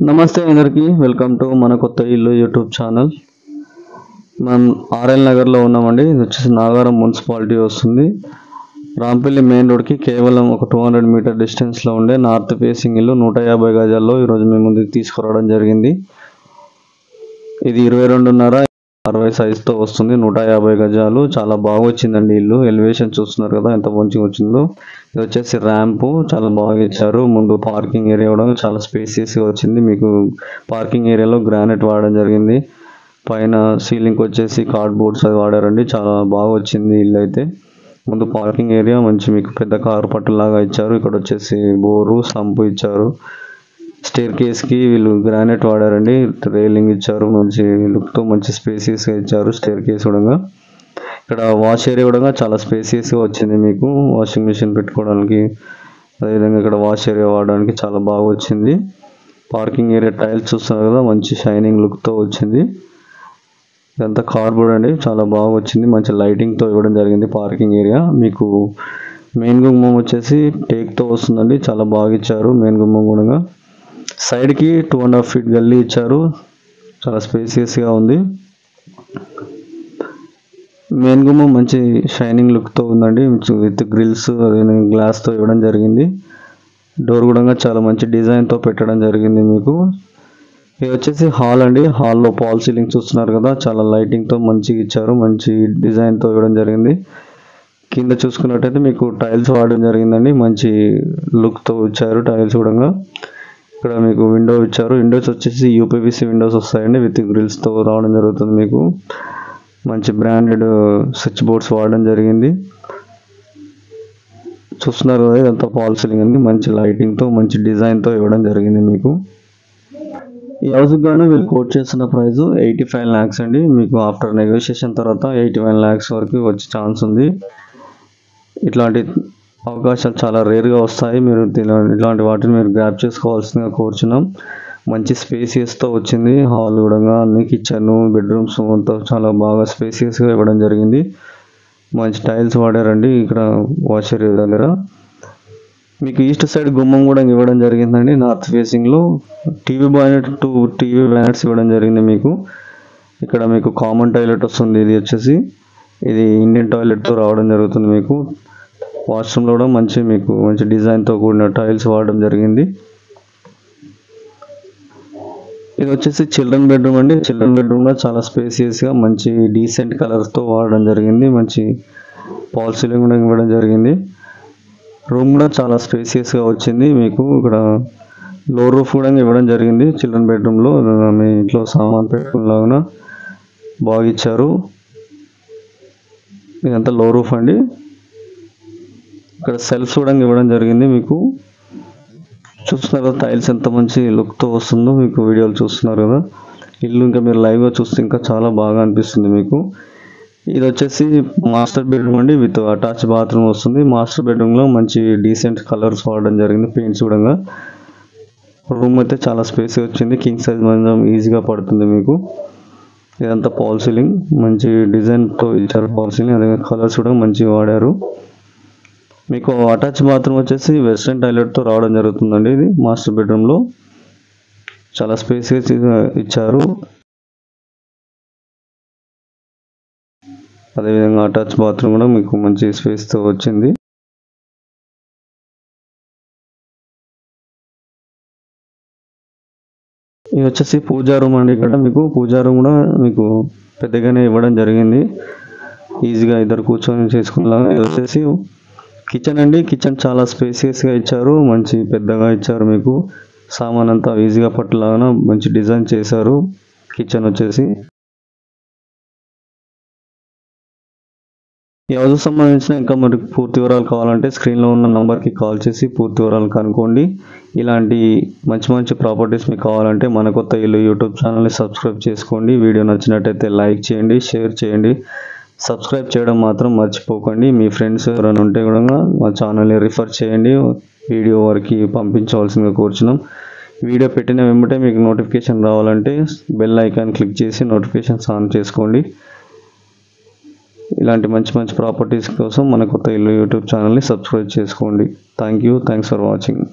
నమస్తే అందరికీ welcome to మన కొత్త ఇల్లు యూట్యూబ్ ఛానల్. మనం ఆర్ఎల్ నగర్లో ఉన్నామండి. ఇది వచ్చేసి నాగారం మున్సిపాలిటీ వస్తుంది. రాంపల్లి మెయిన్ రోడ్కి కేవలం ఒక 200 మీటర్ డిస్టెన్స్లో ఉండే నార్త్ ఫేసింగ్ ఇల్లు 150 గజాల్లో ఈరోజు మీ ముందుకు తీసుకురావడం జరిగింది. ఇది 22.5/60 సైజుతో వస్తుంది. 150 గజాలు, చాలా బాగా వచ్చిందండి ఇల్లు. ఎలివేషన్ చూస్తున్నారు కదా ఎంత మంచిగా వచ్చిందో. ఇది వచ్చేసి ర్యాంపు చాలా బాగా ఇచ్చారు. ముందు పార్కింగ్ ఏరియా కూడా చాలా స్పేసియస్గా వచ్చింది. మీకు పార్కింగ్ ఏరియాలో గ్రానైట్ వాడడం జరిగింది. పైన సీలింగ్ వచ్చేసి కార్డ్బోర్డ్స్ అది వాడారండి. చాలా బాగా వచ్చింది ఇల్లు అయితే. ముందు పార్కింగ్ ఏరియా మంచి మీకు పెద్ద కారు పట్టులాగా ఇచ్చారు. ఇక్కడ వచ్చేసి బోరు సంపు ఇచ్చారు. స్టేర్ కేస్కి వీళ్ళు గ్రానైట్ వాడారండి. రైలింగ్ ఇచ్చారు. మంచి లుక్తో మంచి స్పేసియస్గా ఇచ్చారు స్టేర్ కేస్ కూడా. ఇక్కడ వాష్ ఏరియా కూడా చాలా స్పేసియస్గా వచ్చింది. మీకు వాషింగ్ మిషన్ పెట్టుకోవడానికి, అదేవిధంగా ఇక్కడ వాష్ ఏరియా వాడడానికి చాలా బాగా వచ్చింది. పార్కింగ్ ఏరియా టైల్స్ చూస్తున్నారు కదా, మంచి షైనింగ్ లుక్తో వచ్చింది. ఇదంతా కార్డ్బోర్డ్ అండి, చాలా బాగా వచ్చింది. మంచి లైటింగ్తో ఇవ్వడం జరిగింది పార్కింగ్ ఏరియా. మీకు మెయిన్ గుమ్మం వచ్చేసి టేక్తో వస్తుందండి. చాలా బాగా ఇచ్చారు మెయిన్ గుమ్మం కూడా. సైడ్కి 2.5 ఫీట్ గల్లీ ఇచ్చారు. చాలా స్పేసియస్గా ఉంది. మెయిన్ గుమ్మం మంచి షైనింగ్ లుక్తో ఉందండి. విత్ గ్రిల్స్ గ్లాస్తో ఇవ్వడం జరిగింది. డోర్ కూడా చాలా మంచి డిజైన్తో పెట్టడం జరిగింది మీకు. ఇది వచ్చేసి హాల్ అండి. హాల్లో పాల్ సీలింగ్ చూస్తున్నారు కదా, చాలా లైటింగ్తో మంచిగా ఇచ్చారు. మంచి డిజైన్తో ఇవ్వడం జరిగింది. కింద చూసుకున్నట్టయితే మీకు టైల్స్ వాడడం జరిగిందండి. మంచి లుక్తో ఇచ్చారు టైల్స్ కూడా. ఇక్కడ మీకు విండో ఇచ్చారు. విండోస్ వచ్చేసి యూపీవీసీ విండోస్ వస్తాయండి. విత్ గ్రిల్స్తో రావడం జరుగుతుంది మీకు. మంచి బ్రాండెడ్ స్విచ్ బోర్డ్స్ వాడడం జరిగింది. చూస్తున్నారు కదా, ఇదంతా ఫాల్ సీలింగ్ అండి. మంచి లైటింగ్తో మంచి డిజైన్తో ఇవ్వడం జరిగింది మీకు. ఈ హౌస్కి గాను వీళ్ళు కోట్ చేస్తున్న ప్రైస్ 85 lakhs అండి. మీకు ఆఫ్టర్ నెగోషియేషన్ తర్వాత 81 lakhs వరకు వచ్చే ఛాన్స్ ఉంది. ఇట్లాంటి అవకాశాలు చాలా రేర్గా వస్తాయి. మీరు ఇలాంటి వాటిని మీరు గ్రాప్ చేసుకోవాల్సిందిగా కోరుచున్నాం. మంచి స్పేసియస్తో వచ్చింది. హాల్ కూడా అన్ని కిచెన్ బెడ్రూమ్స్ అంతా చాలా బాగా స్పేసియస్గా ఇవ్వడం జరిగింది. మంచి టైల్స్ వాడారండి. ఇక్కడ వాష్ ఏరియా దగ్గర మీకు ఈస్ట్ సైడ్ గుమ్మం కూడా ఇవ్వడం జరిగిందండి. నార్త్ ఫేసింగ్లో టీవీ బాయినెట్ 2 టీవీ బాయినెట్స్ ఇవ్వడం జరిగింది మీకు. ఇక్కడ మీకు కామన్ టాయిలెట్ వస్తుంది. ఇది వచ్చేసి ఇది ఇండియన్ టాయిలెట్తో రావడం జరుగుతుంది మీకు. వాష్రూమ్లో కూడా మీకు మంచి డిజైన్తో కూడిన టైల్స్ వాడడం జరిగింది. ఇది వచ్చేసి చిల్డ్రన్ బెడ్రూమ్ అండి. చిల్డ్రన్ బెడ్రూమ్ కూడా చాలా స్పేసియస్గా మంచి డీసెంట్ కలర్స్తో వాడడం జరిగింది. మంచి ఫాల్ సీలింగ్ కూడా ఇవ్వడం జరిగింది. రూమ్ కూడా చాలా స్పేసియస్గా వచ్చింది మీకు. ఇక్కడ లో రూఫ్ కూడా ఇవ్వడం జరిగింది. చిల్డ్రన్ బెడ్రూమ్లో మీ ఇంట్లో సామాన్ పెట్టుకునేలాగా బాగా ఇచ్చారు. ఇదంతా లో రూఫ్ అండి. ఇక్కడ సెల్ఫ్స్ కూడా ఇవ్వడం జరిగింది మీకు. చూస్తున్నారు కదా టైల్స్ ఎంత మంచి లుక్తో వస్తుందో మీకు. వీడియోలు చూస్తున్నారు కదా. ఇల్లు ఇంకా మీరు లైవ్గా చూస్తే ఇంకా చాలా బాగా అనిపిస్తుంది మీకు. ఇది వచ్చేసి మాస్టర్ బెడ్రూమ్ అండి. విత్ అటాచ్ బాత్రూమ్ వస్తుంది. మాస్టర్ బెడ్రూమ్లో మంచి డీసెంట్ కలర్స్ వాడడం జరిగింది. పెయింట్స్ కూడా. రూమ్ అయితే చాలా స్పేస్ వచ్చింది. కింగ్ సైజ్ మంచం ఈజీగా పడుతుంది మీకు. ఇదంతా ఫాల్ సీలింగ్ మంచి డిజైన్తో ఇచ్చారు. ఫాల్ సీలింగ్ అదే కలర్స్ కూడా మంచిగా వాడారు. మీకు అటాచ్ బాత్రూమ్ వచ్చేసి వెస్ట్రన్ టాయిలెట్తో రావడం జరుగుతుందండి. ఇది మాస్టర్ బెడ్రూమ్లో చాలా స్పేసియస్గా ఇచ్చారు. అదేవిధంగా అటాచ్ బాత్రూమ్ కూడా మీకు మంచి స్పేస్తో వచ్చింది. ఇది వచ్చేసి పూజా రూమ్ అండి. ఇక్కడ మీకు పూజా రూమ్ కూడా మీకు పెద్దగానే ఇవ్వడం జరిగింది. ఈజీగా ఇద్దరు కూర్చొని చేసుకునేలాగా. ఇది వచ్చేసి కిచెన్ అండి. కిచెన్ చాలా స్పేసియస్గా ఇచ్చారు. మంచి పెద్దగా ఇచ్చారు మీకు. సామాన్ అంతా ఈజీగా పట్టలాగా మంచి డిజైన్ చేశారు. కిచెన్ వచ్చేసి ఈ హౌస్కి సంబంధించిన ఇంకా మరి పూర్తి వివరాలు కావాలంటే స్క్రీన్లో ఉన్న నెంబర్కి కాల్ చేసి పూర్తి వివరాలు కనుక్కోండి. ఇలాంటి మంచి మంచి ప్రాపర్టీస్ మీకు కావాలంటే మన కొత్త ఇల్లు యూట్యూబ్ ఛానల్ని సబ్స్క్రైబ్ చేసుకోండి. వీడియో నచ్చినట్టయితే లైక్ చేయండి, షేర్ చేయండి. సబ్స్క్రైబ్ చేయడం మాత్రం మర్చిపోకండి. మీ ఫ్రెండ్స్ ఎవరైనా ఉంటే కూడా మా ఛానల్ని రిఫర్ చేయండి. వీడియో వారికి పంపించవలసిందిగా కోరుచున్నాం. వీడియో పెట్టిన వెంబటే మీకు నోటిఫికేషన్ రావాలంటే బెల్ ఐకాన్ క్లిక్ చేసి నోటిఫికేషన్స్ ఆన్ చేసుకోండి. ఇలాంటి మంచి మంచి ప్రాపర్టీస్ కోసం మన కొత్త ఇల్లు యూట్యూబ్ ఛానల్ని సబ్స్క్రైబ్ చేసుకోండి. Thanks for watching.